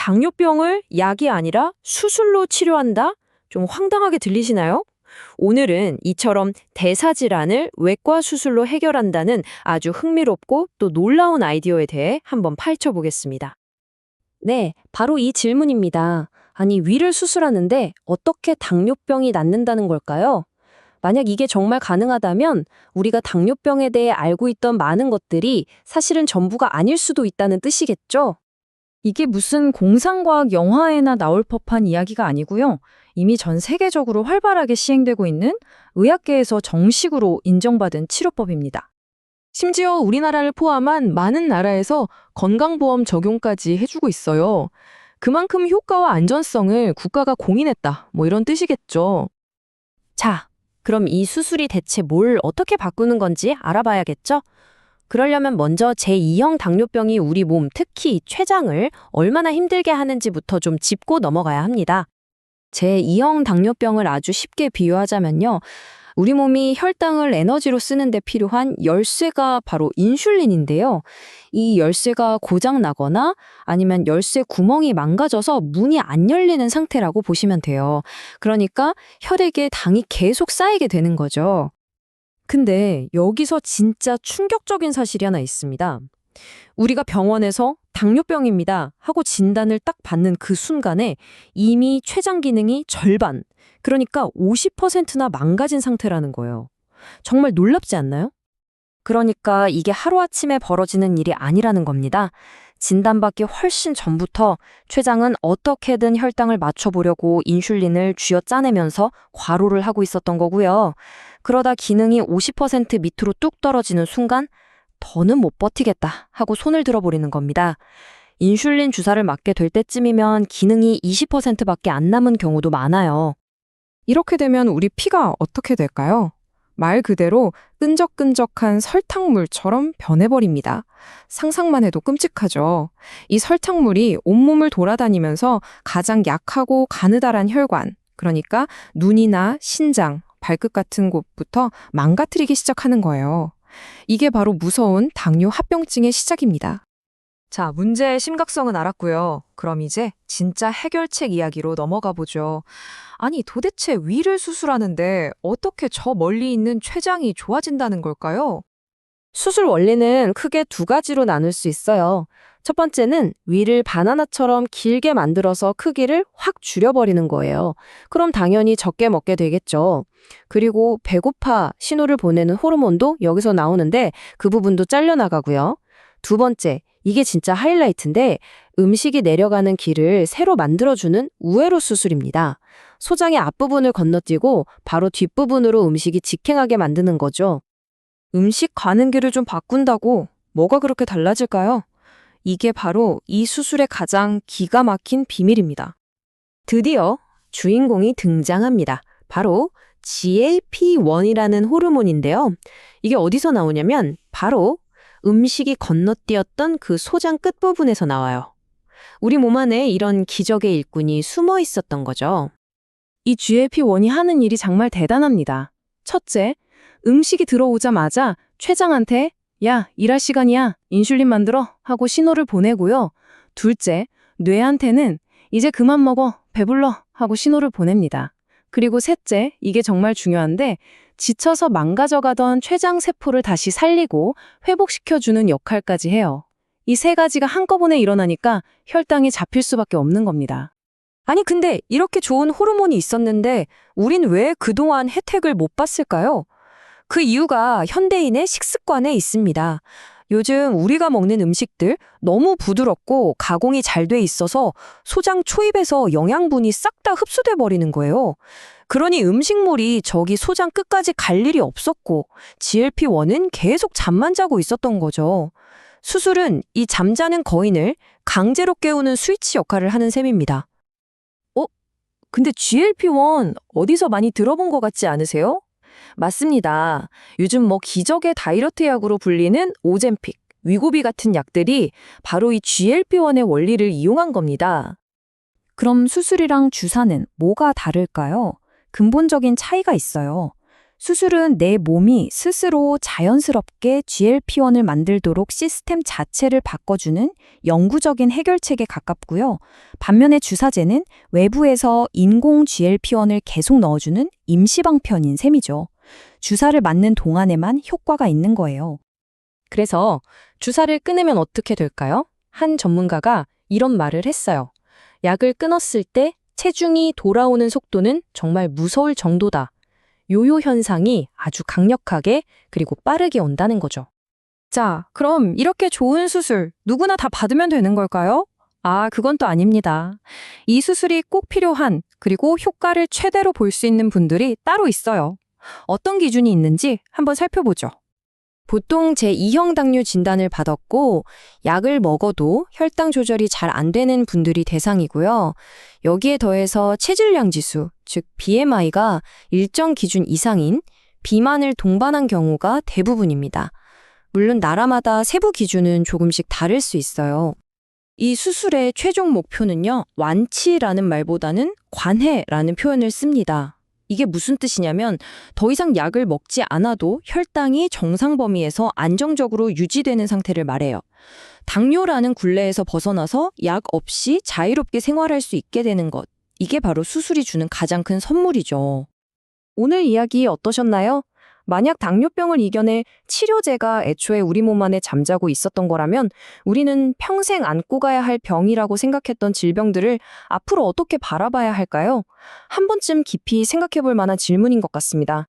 당뇨병을 약이 아니라 수술로 치료한다? 좀 황당하게 들리시나요? 오늘은 이처럼 대사질환을 외과 수술로 해결한다는 아주 흥미롭고 또 놀라운 아이디어에 대해 한번 파헤쳐 보겠습니다. 네, 바로 이 질문입니다. 아니, 위를 수술하는데 어떻게 당뇨병이 낫는다는 걸까요? 만약 이게 정말 가능하다면 우리가 당뇨병에 대해 알고 있던 많은 것들이 사실은 전부가 아닐 수도 있다는 뜻이겠죠? 이게 무슨 공상과학 영화에나 나올 법한 이야기가 아니고요. 이미 전 세계적으로 활발하게 시행되고 있는 의학계에서 정식으로 인정받은 치료법입니다. 심지어 우리나라를 포함한 많은 나라에서 건강보험 적용까지 해주고 있어요. 그만큼 효과와 안전성을 국가가 공인했다. 뭐 이런 뜻이겠죠. 자, 그럼 이 수술이 대체 뭘 어떻게 바꾸는 건지 알아봐야겠죠? 그러려면 먼저 제2형 당뇨병이 우리 몸, 특히 췌장을 얼마나 힘들게 하는지부터 좀 짚고 넘어가야 합니다. 제2형 당뇨병을 아주 쉽게 비유하자면요. 우리 몸이 혈당을 에너지로 쓰는데 필요한 열쇠가 바로 인슐린인데요. 이 열쇠가 고장 나거나 아니면 열쇠 구멍이 망가져서 문이 안 열리는 상태라고 보시면 돼요. 그러니까 혈액에 당이 계속 쌓이게 되는 거죠. 근데 여기서 진짜 충격적인 사실이 하나 있습니다. 우리가 병원에서 당뇨병입니다 하고 진단을 딱 받는 그 순간에 이미 췌장 기능이 절반, 그러니까 50%나 망가진 상태라는 거예요. 정말 놀랍지 않나요? 그러니까 이게 하루아침에 벌어지는 일이 아니라는 겁니다. 진단받기 훨씬 전부터 췌장은 어떻게든 혈당을 맞춰보려고 인슐린을 쥐어짜내면서 과로를 하고 있었던 거고요. 그러다 기능이 50% 밑으로 뚝 떨어지는 순간 더는 못 버티겠다 하고 손을 들어버리는 겁니다. 인슐린 주사를 맞게 될 때쯤이면 기능이 20%밖에 안 남은 경우도 많아요. 이렇게 되면 우리 피가 어떻게 될까요? 말 그대로 끈적끈적한 설탕물처럼 변해버립니다. 상상만 해도 끔찍하죠. 이 설탕물이 온몸을 돌아다니면서 가장 약하고 가느다란 혈관, 그러니까 눈이나 신장, 발끝 같은 곳부터 망가뜨리기 시작하는 거예요. 이게 바로 무서운 당뇨 합병증의 시작입니다. 자, 문제의 심각성은 알았고요. 그럼 이제 진짜 해결책 이야기로 넘어가 보죠. 아니, 도대체 위를 수술하는데 어떻게 저 멀리 있는 췌장이 좋아진다는 걸까요? 수술 원리는 크게 두 가지로 나눌 수 있어요. 첫 번째는 위를 바나나처럼 길게 만들어서 크기를 확 줄여버리는 거예요. 그럼 당연히 적게 먹게 되겠죠. 그리고 배고파 신호를 보내는 호르몬도 여기서 나오는데 그 부분도 잘려나가고요. 두 번째, 이게 진짜 하이라이트인데 음식이 내려가는 길을 새로 만들어주는 우회로 수술입니다. 소장의 앞부분을 건너뛰고 바로 뒷부분으로 음식이 직행하게 만드는 거죠. 음식 가는 길을 좀 바꾼다고 뭐가 그렇게 달라질까요? 이게 바로 이 수술의 가장 기가 막힌 비밀입니다. 드디어 주인공이 등장합니다. 바로 GLP-1이라는 호르몬인데요. 이게 어디서 나오냐면 바로 음식이 건너뛰었던 그 소장 끝부분에서 나와요. 우리 몸 안에 이런 기적의 일꾼이 숨어 있었던 거죠. 이 GLP-1이 하는 일이 정말 대단합니다. 첫째, 음식이 들어오자마자 췌장한테 야, 일할 시간이야. 인슐린 만들어. 하고 신호를 보내고요. 둘째, 뇌한테는 이제 그만 먹어. 배불러. 하고 신호를 보냅니다. 그리고 셋째, 이게 정말 중요한데 지쳐서 망가져가던 췌장 세포를 다시 살리고 회복시켜주는 역할까지 해요. 이 세 가지가 한꺼번에 일어나니까 혈당이 잡힐 수밖에 없는 겁니다. 아니 근데 이렇게 좋은 호르몬이 있었는데 우린 왜 그동안 혜택을 못 봤을까요? 그 이유가 현대인의 식습관에 있습니다. 요즘 우리가 먹는 음식들 너무 부드럽고 가공이 잘 돼 있어서 소장 초입에서 영양분이 싹 다 흡수돼 버리는 거예요. 그러니 음식물이 저기 소장 끝까지 갈 일이 없었고 GLP-1은 계속 잠만 자고 있었던 거죠. 수술은 이 잠자는 거인을 강제로 깨우는 스위치 역할을 하는 셈입니다. 근데 GLP-1 어디서 많이 들어본 것 같지 않으세요? 맞습니다. 요즘 기적의 다이어트 약으로 불리는 오젬픽, 위고비 같은 약들이 바로 이 GLP-1의 원리를 이용한 겁니다. 그럼 수술이랑 주사는 뭐가 다를까요? 근본적인 차이가 있어요. 수술은 내 몸이 스스로 자연스럽게 GLP-1을 만들도록 시스템 자체를 바꿔주는 영구적인 해결책에 가깝고요. 반면에 주사제는 외부에서 인공 GLP-1을 계속 넣어주는 임시방편인 셈이죠. 주사를 맞는 동안에만 효과가 있는 거예요. 그래서 주사를 끊으면 어떻게 될까요? 한 전문가가 이런 말을 했어요. 약을 끊었을 때 체중이 돌아오는 속도는 정말 무서울 정도다. 요요 현상이 아주 강력하게 그리고 빠르게 온다는 거죠. 자, 그럼 이렇게 좋은 수술 누구나 다 받으면 되는 걸까요? 아, 그건 또 아닙니다. 이 수술이 꼭 필요한 그리고 효과를 최대로 볼 수 있는 분들이 따로 있어요. 어떤 기준이 있는지 한번 살펴보죠. 보통 제2형 당뇨 진단을 받았고 약을 먹어도 혈당 조절이 잘 안 되는 분들이 대상이고요. 여기에 더해서 체질량 지수, 즉 BMI가 일정 기준 이상인 비만을 동반한 경우가 대부분입니다. 물론 나라마다 세부 기준은 조금씩 다를 수 있어요. 이 수술의 최종 목표는요, 완치라는 말보다는 관해라는 표현을 씁니다. 이게 무슨 뜻이냐면 더 이상 약을 먹지 않아도 혈당이 정상 범위에서 안정적으로 유지되는 상태를 말해요. 당뇨라는 굴레에서 벗어나서 약 없이 자유롭게 생활할 수 있게 되는 것. 이게 바로 수술이 주는 가장 큰 선물이죠. 오늘 이야기 어떠셨나요? 만약 당뇨병을 이겨낼 치료제가 애초에 우리 몸 안에 잠자고 있었던 거라면 우리는 평생 안고 가야 할 병이라고 생각했던 질병들을 앞으로 어떻게 바라봐야 할까요? 한 번쯤 깊이 생각해 볼 만한 질문인 것 같습니다.